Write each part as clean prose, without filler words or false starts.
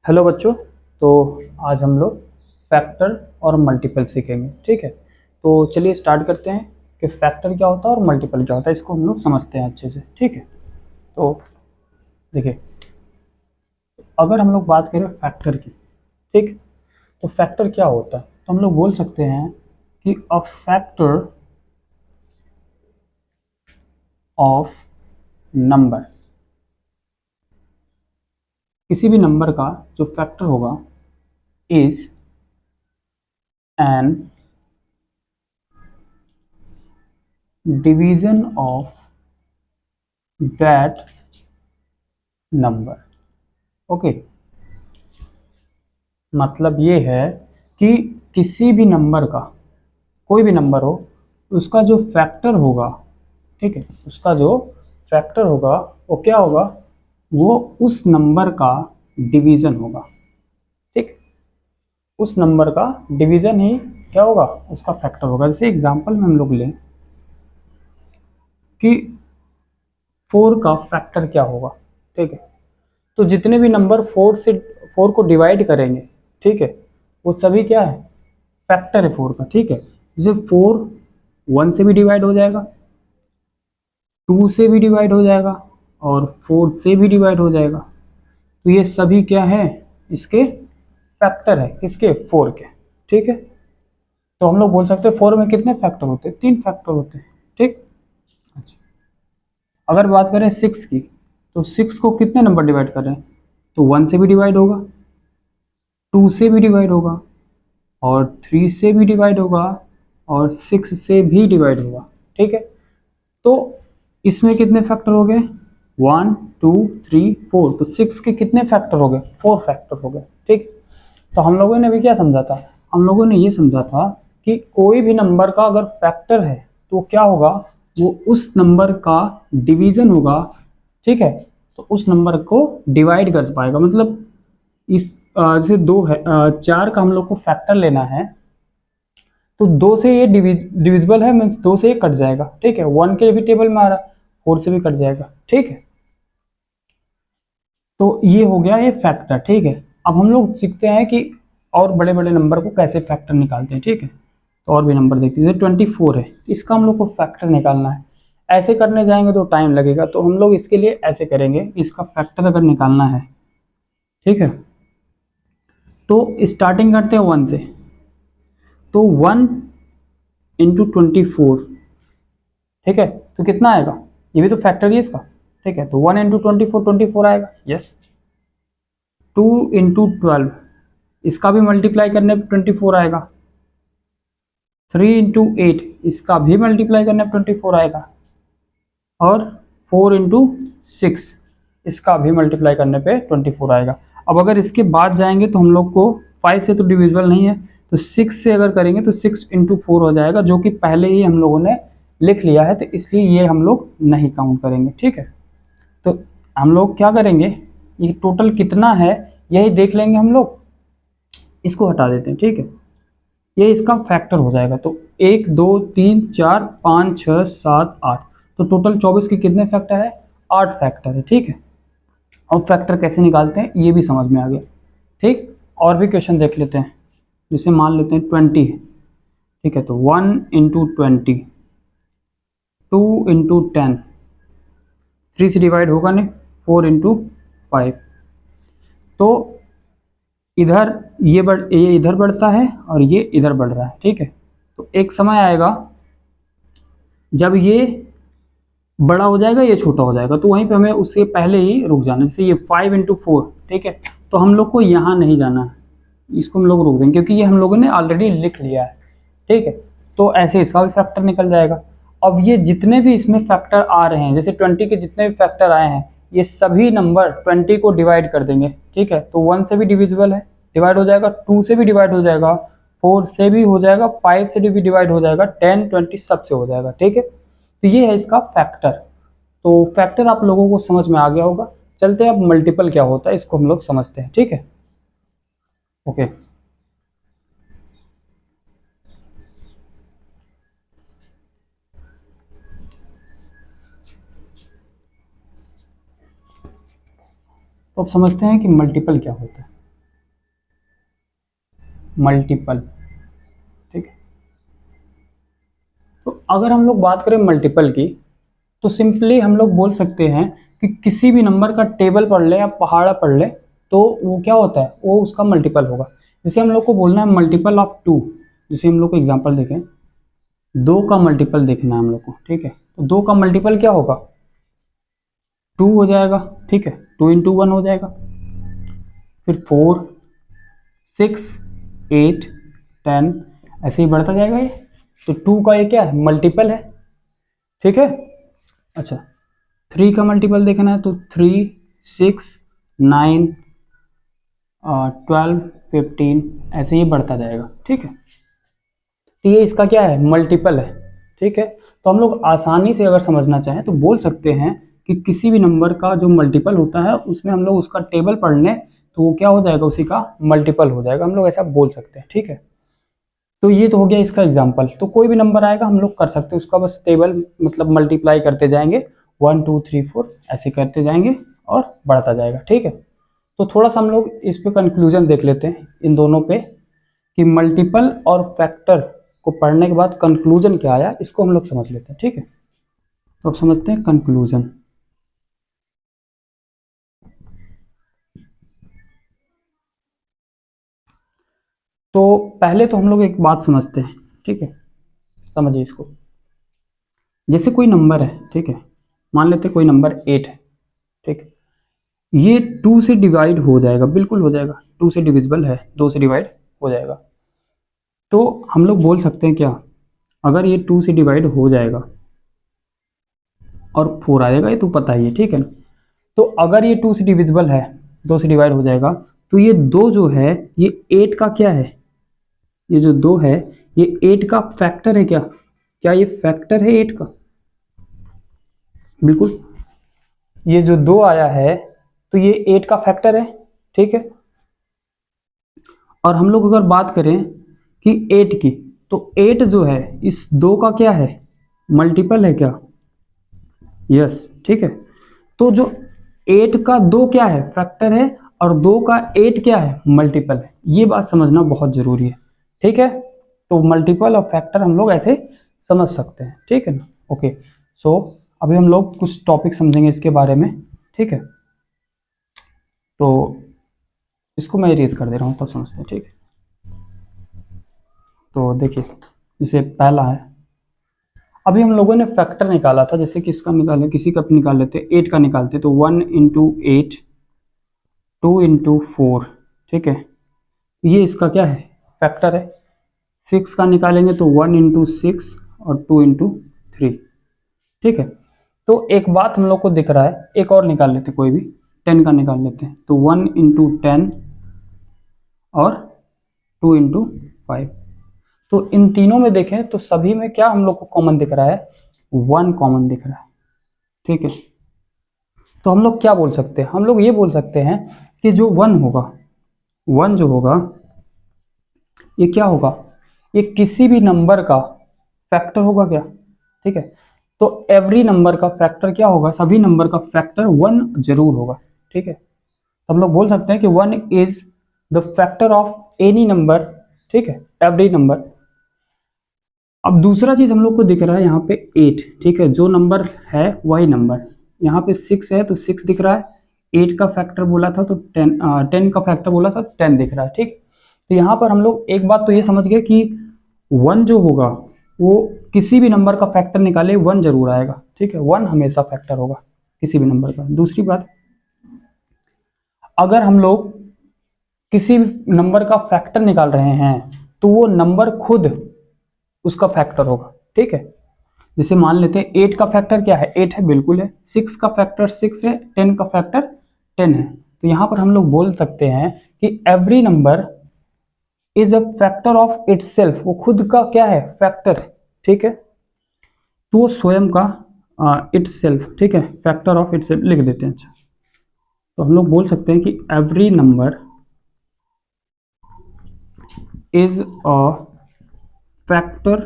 Hello बच्चों। तो आज हम लोग फैक्टर और मल्टीपल सीखेंगे। ठीक है, तो चलिए स्टार्ट करते हैं कि फैक्टर क्या होता है और मल्टीपल क्या होता है, इसको हम लोग समझते हैं अच्छे से। ठीक है, तो देखिए, अगर हम लोग बात करें फैक्टर की, ठीक, तो फैक्टर क्या होता है, तो हम लोग बोल सकते हैं कि अ फैक्टर ऑफ नंबर, किसी भी नंबर का जो फैक्टर होगा is an division of that number. Okay, मतलब ये है कि किसी भी नंबर का, कोई भी नंबर हो, उसका जो फैक्टर होगा, ठीक है, उसका जो फैक्टर होगा वो क्या होगा, वो उस नंबर का डिवीजन होगा। ठीक, उस नंबर का डिवीजन ही क्या होगा, उसका फैक्टर होगा। जैसे एग्जांपल में हम लोग लें कि 4 का फैक्टर क्या होगा। ठीक है, तो जितने भी नंबर 4 को डिवाइड करेंगे, ठीक है, वो सभी क्या है, फैक्टर है 4 का। ठीक है, जैसे 4 1 से भी डिवाइड हो जाएगा, 2 से भी डिवाइड हो जाएगा और 4 से भी डिवाइड हो जाएगा। तो ये सभी क्या है, इसके फैक्टर है, किसके, 4 के। ठीक है, तो हम लोग बोल सकते हैं 4 में कितने फैक्टर होते हैं, 3 फैक्टर होते हैं। ठीक, अच्छा, अगर बात करें 6 की, तो 6 को कितने नंबर डिवाइड कर रहे हैं, तो 1 से भी डिवाइड होगा, 2 से भी डिवाइड होगा और 3 से भी डिवाइड होगा और 6 से भी डिवाइड होगा। ठीक है, तो इसमें कितने फैक्टर हो गए, 1 2 3 4, तो 6 के कितने फैक्टर हो गए, 4 फैक्टर हो गए। ठीक, तो हम लोगों ने अभी क्या समझा था, हम लोगों ने ये समझा था कि कोई भी नंबर का अगर फैक्टर है तो क्या होगा, वो उस नंबर का डिवीजन होगा। ठीक है, तो उस नंबर को डिवाइड कर पाएगा। मतलब इस जैसे 2 है, 4 का हम लोग को फैक्टर लेना है, तो 2 से ये डिविजिबल है, मीन्स 2 से ये कट जाएगा। ठीक है, 1 के भी टेबल में आ रहा है, 4 से भी कट जाएगा। ठीक है, तो ये हो गया ये फैक्टर। ठीक है, अब हम लोग सीखते हैं कि और बड़े बड़े नंबर को कैसे फैक्टर निकालते हैं। ठीक है, तो और भी नंबर देखते हैं, जैसे 24 है, इसका हम लोग को फैक्टर निकालना है। ऐसे करने जाएंगे तो टाइम लगेगा, तो हम लोग इसके लिए ऐसे करेंगे, इसका फैक्टर अगर निकालना है, ठीक है, तो स्टार्टिंग करते हैं 1 से। तो 1 इंटू 24, ठीक है, तो कितना आएगा, ये भी तो फैक्टर ही है इसका। ठीक है, तो 1 इंटू 24 24 आएगा, यस। 2 इंटू 12, इसका भी मल्टीप्लाई करने पर 24 आएगा। 3 इंटू 8, इसका भी मल्टीप्लाई करने पर 24 आएगा। और 4 इंटू 6, इसका भी मल्टीप्लाई करने पे 24 आएगा। अब अगर इसके बाद जाएंगे तो हम लोग को 5 से तो डिविजिबल नहीं है, तो 6 से अगर करेंगे तो 6 इंटू 4 हो जाएगा, जो कि पहले ही हम लोगों ने लिख लिया है, तो इसलिए ये हम लोग नहीं काउंट करेंगे। ठीक है, तो हम लोग क्या करेंगे, ये टोटल कितना है यही देख लेंगे हम लोग, इसको हटा देते हैं। ठीक है, ये इसका फैक्टर हो जाएगा। तो 1 2 3 4 5 6 7 8, तो टोटल 24 के कितने फैक्टर है, 8 फैक्टर है। ठीक है, अब फैक्टर कैसे निकालते हैं ये भी समझ में आ गया। ठीक, और भी क्वेश्चन देख लेते हैं, जैसे मान लेते हैं 20। ठीक है, तो 1 इंटू 20, 2 इंटू 10, 3 से डिवाइड होगा नहीं, 4 इंटू 5, तो इधर ये इधर बढ़ता है और ये इधर बढ़ रहा है। ठीक है, तो एक समय आएगा जब ये बड़ा हो जाएगा, ये छोटा हो जाएगा, तो वहीं पे हमें उससे पहले ही रुक जाना। जैसे ये 5 इंटू 4, ठीक है, तो हम लोग को यहाँ नहीं जाना है, इसको हम लोग रोक देंगे क्योंकि ये हम लोगों ने ऑलरेडी लिख लिया है। ठीक है, तो ऐसे इसका भी फैक्टर निकल जाएगा। अब ये जितने भी इसमें फैक्टर आ रहे हैं, जैसे 20 के जितने भी फैक्टर आए हैं, ये सभी नंबर 20 को डिवाइड कर देंगे। ठीक है, तो 1 से भी डिविजिबल है, डिवाइड हो जाएगा, 2 से भी डिवाइड हो जाएगा, 4 से भी हो जाएगा, 5 से भी डिवाइड हो जाएगा, 10 20 सबसे हो जाएगा। ठीक है, तो ये है इसका फैक्टर। तो फैक्टर आप लोगों को समझ में आ गया होगा। चलते हैं अब मल्टीपल क्या होता है, इसको हम लोग समझते हैं। ठीक है, ओके, तो अब समझते हैं कि मल्टीपल क्या होता है। मल्टीपल, ठीक है। तो अगर हम लोग बात करें मल्टीपल की, तो सिंपली हम लोग बोल सकते हैं कि किसी भी नंबर का टेबल पढ़ ले या पहाड़ा पढ़ ले तो वो क्या होता है, वो उसका मल्टीपल होगा। जैसे हम लोग को बोलना है मल्टीपल ऑफ 2, जैसे हम लोग को एग्जांपल देखें, 2 का मल्टीपल देखना है हम लोग को, ठीक है। तो 2 का मल्टीपल क्या होगा, 2 हो जाएगा, ठीक है, 2 इंटू 1 हो जाएगा, फिर 4, 6, 8, 10, ऐसे ही बढ़ता जाएगा ये। तो 2 का ये क्या है, मल्टीपल है, ठीक है। अच्छा, 3 का मल्टीपल देखना है तो 3, 6, 9, 12, 15, ऐसे ही बढ़ता जाएगा, ठीक है। तो ये इसका क्या है, मल्टीपल है, ठीक है। तो हम लोग आसानी से अगर समझना चाहें तो बोल सकते हैं कि किसी भी नंबर का जो मल्टीपल होता है उसमें हम लोग उसका टेबल पढ़ लें तो वो क्या हो जाएगा, उसी का मल्टीपल हो जाएगा, हम लोग ऐसा बोल सकते हैं, ठीक है। तो ये तो हो गया इसका एग्जाम्पल। तो कोई भी नंबर आएगा हम लोग कर सकते हैं उसका बस टेबल मतलब मल्टीप्लाई करते जाएंगे, 1 2 3 4 ऐसे करते जाएंगे और बढ़ता जाएगा, ठीक है। तो थोड़ा सा हम लोग इस पे कंक्लूजन देख लेते हैं इन दोनों पे कि मल्टीपल और फैक्टर को पढ़ने के बाद कंक्लूजन क्या आया, इसको हम लोग समझ लेते हैं, ठीक है। तो अब समझते हैं कंक्लूजन। तो पहले तो हम लोग एक बात समझते हैं, ठीक है, समझिए इसको। जैसे कोई नंबर है, ठीक है, मान लेते हैं कोई नंबर 8 है, ठीक है, ये 2 से डिवाइड हो जाएगा, बिल्कुल हो जाएगा, 2 से डिविजिबल है, 2 से डिवाइड हो जाएगा। तो हम लोग बोल सकते हैं क्या, अगर ये 2 से डिवाइड हो जाएगा और 4 आ जाएगा, ये तो पता ही है, ठीक है ना। तो अगर ये 2 से डिविजिबल है, 2 से डिवाइड हो जाएगा, तो ये 2 जो है ये 8 का क्या है, ये जो 2 है ये 8 का फैक्टर है क्या, क्या ये फैक्टर है 8 का, बिल्कुल। ये जो 2 आया है तो ये 8 का फैक्टर है, ठीक है। और हम लोग अगर बात करें कि 8 की, तो 8 जो है इस 2 का क्या है, मल्टीपल है क्या, यस, ठीक है। तो जो 8 का 2 क्या है, फैक्टर है, और 2 का 8 क्या है, मल्टीपल है। ये बात समझना बहुत जरूरी है, ठीक है। तो मल्टीपल और फैक्टर हम लोग ऐसे समझ सकते हैं, ठीक है ना। ओके, सो अभी हम लोग कुछ टॉपिक समझेंगे इसके बारे में, ठीक है। तो इसको मैं इरेज कर दे रहा हूँ तब समझते हैं, ठीक है। तो देखिए, जैसे पहला है, अभी हम लोगों ने फैक्टर निकाला था, जैसे किसका निकाले, किसी का निकाल लेते, 8 का निकालते, तो 1 इंटू 8, 2 इंटू 4, ठीक है, ये इसका क्या है, फैक्टर है। 6 का निकालेंगे तो 1 इंटू 6 और 2 इंटू 3, ठीक है। तो एक बात हम लोग को दिख रहा है, एक और निकाल लेते कोई भी, 10 का निकाल लेते हैं, तो 1 इंटू 10 और 2 इंटू 5। तो इन तीनों में देखें तो सभी में क्या हम लोग को कॉमन दिख रहा है, 1 कॉमन दिख रहा है, ठीक है। तो हम लोग क्या बोल सकते हैं, हम लोग ये बोल सकते हैं कि जो 1 होगा, 1 जो होगा ये क्या होगा, ये किसी भी नंबर का फैक्टर होगा क्या, ठीक है। तो एवरी नंबर का फैक्टर क्या होगा, सभी नंबर का फैक्टर 1 जरूर होगा, ठीक है। तो हम लोग बोल सकते हैं कि 1 is the factor of any number, ठीक है, एवरी नंबर। अब दूसरा चीज हम लोग को दिख रहा है यहाँ पे 8, ठीक है, जो नंबर है वही नंबर, यहाँ पे 6 है तो 6 दिख रहा है, 8 का फैक्टर बोला था तो 10 का फैक्टर बोला था तो 10 दिख रहा है, ठीक। तो यहाँ पर हम लोग एक बात तो ये समझ गए कि 1 जो होगा वो किसी भी नंबर का फैक्टर निकाले 1 जरूर आएगा, ठीक है, 1 हमेशा फैक्टर होगा किसी भी नंबर का। दूसरी बात, अगर हम लोग किसी भी नंबर का फैक्टर निकाल रहे हैं तो वो नंबर खुद उसका फैक्टर होगा, ठीक है। जैसे मान लेते हैं 8 का फैक्टर क्या है, 8 है, बिल्कुल है। 6 का फैक्टर 6 है, 10 का फैक्टर 10 है। तो यहाँ पर हम लोग बोल सकते हैं कि every number is a factor of itself, वो खुद का क्या है, फैक्टर है, ठीक है। तो वो स्वयं का इटसेल्फ, ठीक है, फैक्टर ऑफ इटसेल्फ लिख देते हैं। अच्छा, तो हम लोग बोल सकते हैं कि every number is a factor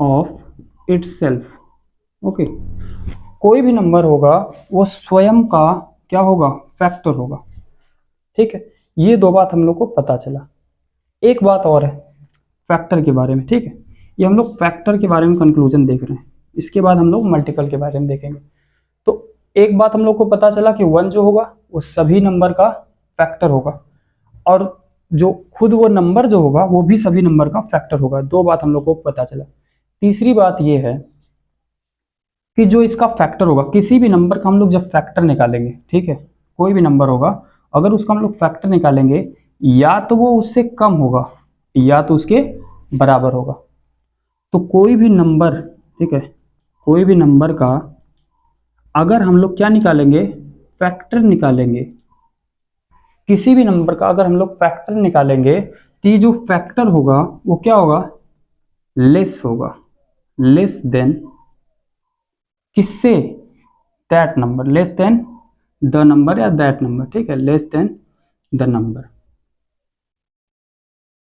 of itself, okay. कोई भी नंबर होगा वो स्वयं का क्या होगा, फैक्टर होगा, ठीक है। ये दो बात हम लोग को पता चला। एक बात और है फैक्टर के बारे में, ठीक है। ये हम लोग फैक्टर के बारे में कंक्लूजन देख रहे हैं, इसके बाद हम लोग मल्टीपल के बारे में देखेंगे। तो एक बात हम लोग को पता चला कि 1 जो होगा वो सभी नंबर का फैक्टर होगा, और जो खुद वो नंबर जो होगा वो भी सभी नंबर का फैक्टर होगा। दो बात हम लोग को पता चला। तीसरी बात ये है कि जो इसका फैक्टर होगा, किसी भी नंबर का हम लोग जब फैक्टर निकालेंगे, ठीक है, कोई भी नंबर होगा, अगर उसका हम लोग फैक्टर निकालेंगे, या तो वो उससे कम होगा या तो उसके बराबर होगा। तो कोई भी नंबर, ठीक है, कोई भी नंबर का अगर हम लोग क्या निकालेंगे, फैक्टर निकालेंगे, किसी भी नंबर का अगर हम लोग फैक्टर निकालेंगे, तो ये जो फैक्टर होगा वो क्या होगा, लेस होगा, लेस देन किससे, that number, less than the number या दैट नंबर, ठीक है, less than the number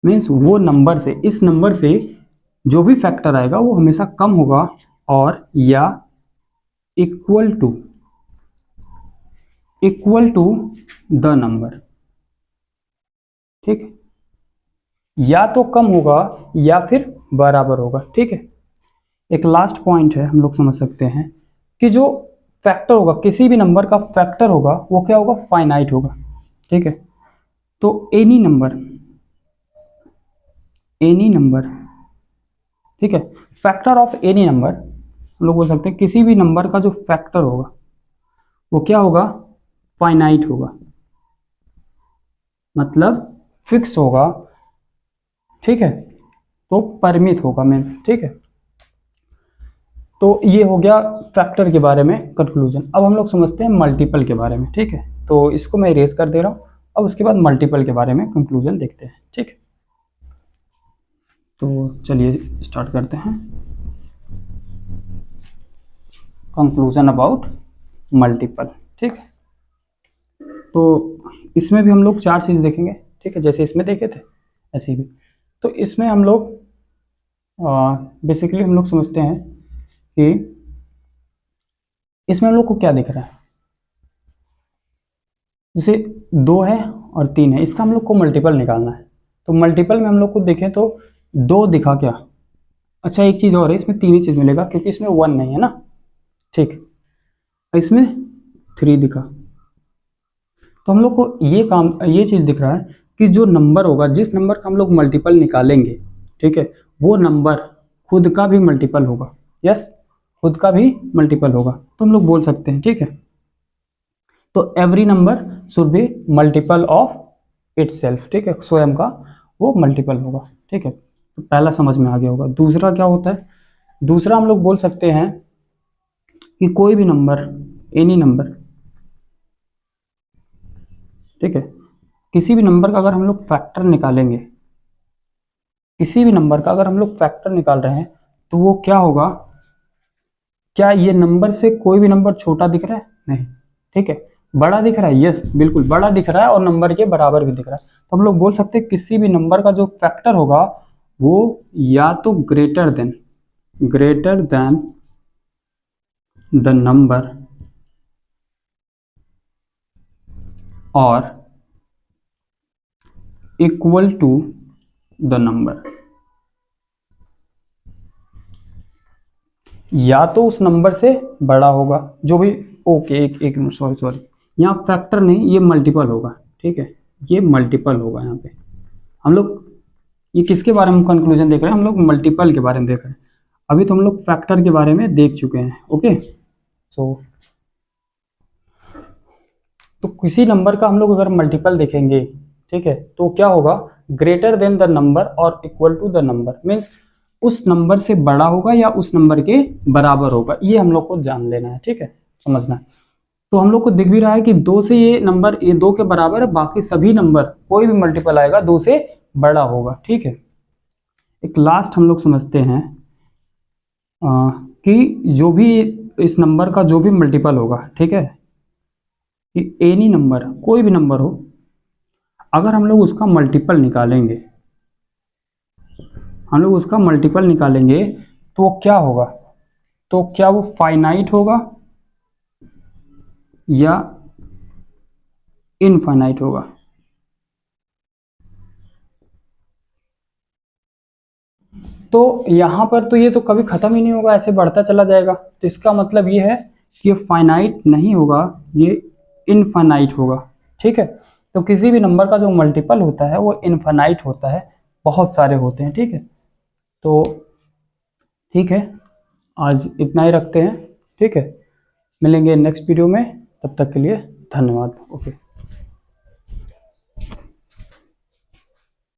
means वो नंबर से, इस नंबर से जो भी फैक्टर आएगा वो हमेशा कम होगा और या इक्वल टू द नंबर, ठीक है, या तो कम होगा या फिर बराबर होगा, ठीक है। एक लास्ट पॉइंट है हम लोग समझ सकते हैं कि जो फैक्टर होगा, किसी भी नंबर का फैक्टर होगा वो क्या होगा, फाइनाइट होगा, ठीक है। तो एनी नंबर, ठीक है, फैक्टर ऑफ एनी नंबर, हम लोग बोल सकते हैं किसी भी नंबर का जो फैक्टर होगा वो क्या होगा, फाइनाइट होगा, मतलब फिक्स होगा, ठीक है, तो परिमित होगा मीन्स, ठीक है। तो ये हो गया फैक्टर के बारे में कंक्लूजन। अब हम लोग समझते हैं मल्टीपल के बारे में, ठीक है। तो इसको मैं इरेज कर दे रहा हूँ। अब उसके बाद मल्टीपल के बारे में कंक्लूजन देखते हैं, ठीक है। तो चलिए स्टार्ट करते हैं कंक्लूजन अबाउट मल्टीपल, ठीक है। तो इसमें भी हम लोग चार चीज़ देखेंगे, ठीक है, जैसे इसमें देखे थे ऐसे भी। तो इसमें हम लोग बेसिकली हम लोग समझते हैं कि इसमें हम लोग को क्या दिख रहा है, जैसे 2 है और 3 है, इसका हम लोग को मल्टीपल निकालना है। तो मल्टीपल में हम लोग को देखें तो 2 दिखा क्या, अच्छा एक चीज़ और है, इसमें 3 ही चीज़ मिलेगा क्योंकि इसमें 1 नहीं है ना, ठीक, इसमें 3 दिखा। तो हम लोग को ये चीज़ दिख रहा है कि जो नंबर होगा, जिस नंबर का हम लोग मल्टीपल निकालेंगे, ठीक है, वो नंबर खुद का भी मल्टीपल होगा, यस, खुद का भी मल्टीपल होगा। तो हम लोग बोल सकते हैं, ठीक है, तो every number should be multiple of itself, ठीक है, स्वयं का वो मल्टीपल होगा, ठीक है। तो पहला समझ में आ गया होगा। दूसरा क्या होता है, दूसरा हम लोग बोल सकते हैं कि कोई भी नंबर, एनी नंबर, ठीक है, किसी भी नंबर का अगर हम लोग फैक्टर निकालेंगे, किसी भी नंबर का अगर हम लोग फैक्टर निकाल रहे हैं, तो वो क्या होगा, क्या ये नंबर से कोई भी नंबर छोटा दिख रहा है, नहीं, ठीक है, बड़ा दिख रहा है, यस बिल्कुल बड़ा दिख रहा है, और नंबर के बराबर भी दिख रहा है। तो हम लोग बोल सकते हैं किसी भी नंबर का जो फैक्टर होगा वो या तो ग्रेटर देन द नंबर और इक्वल टू द नंबर, या तो उस नंबर से बड़ा होगा, जो भी, ओके एक मिनट, सॉरी, यहाँ फैक्टर नहीं, ये मल्टीपल होगा, ठीक है, ये मल्टीपल होगा। यहाँ पे हम लोग ये किसके बारे में कंक्लूजन देख रहे हैं, हम लोग मल्टीपल के बारे में देख रहे हैं। अभी तो हम लोग फैक्टर के बारे में देख चुके हैं, ओके। सो तो किसी नंबर का हम लोग अगर मल्टीपल देखेंगे, ठीक है, तो क्या होगा, ग्रेटर देन द नंबर और equal to the number, means उस नंबर से बड़ा होगा या उस नंबर के बराबर होगा, ये हम लोग को जान लेना है, ठीक है, समझना है। तो हम लोग को दिख भी रहा है कि 2 से ये नंबर, ये 2 के बराबर है, बाकी सभी नंबर कोई भी मल्टीपल आएगा 2 से बड़ा होगा, ठीक है। एक लास्ट हम लोग समझते हैं कि जो भी इस नंबर का जो भी मल्टीपल होगा, ठीक है, कि एनी नंबर, कोई भी नंबर हो, अगर हम लोग उसका मल्टीपल निकालेंगे, हम लोग उसका मल्टीपल निकालेंगे, तो वो क्या होगा, तो क्या वो फाइनाइट होगा या इनफाइनाइट होगा, तो यहाँ पर तो ये तो कभी ख़त्म ही नहीं होगा, ऐसे बढ़ता चला जाएगा। तो इसका मतलब ये है कि ये फाइनाइट नहीं होगा, ये इनफाइनाइट होगा, ठीक है। तो किसी भी नंबर का जो मल्टीपल होता है वो इनफाइनाइट होता है, बहुत सारे होते हैं, ठीक है। तो ठीक है, आज इतना ही रखते हैं, ठीक है। मिलेंगे नेक्स्ट वीडियो में, तब तक के लिए धन्यवाद। ओके।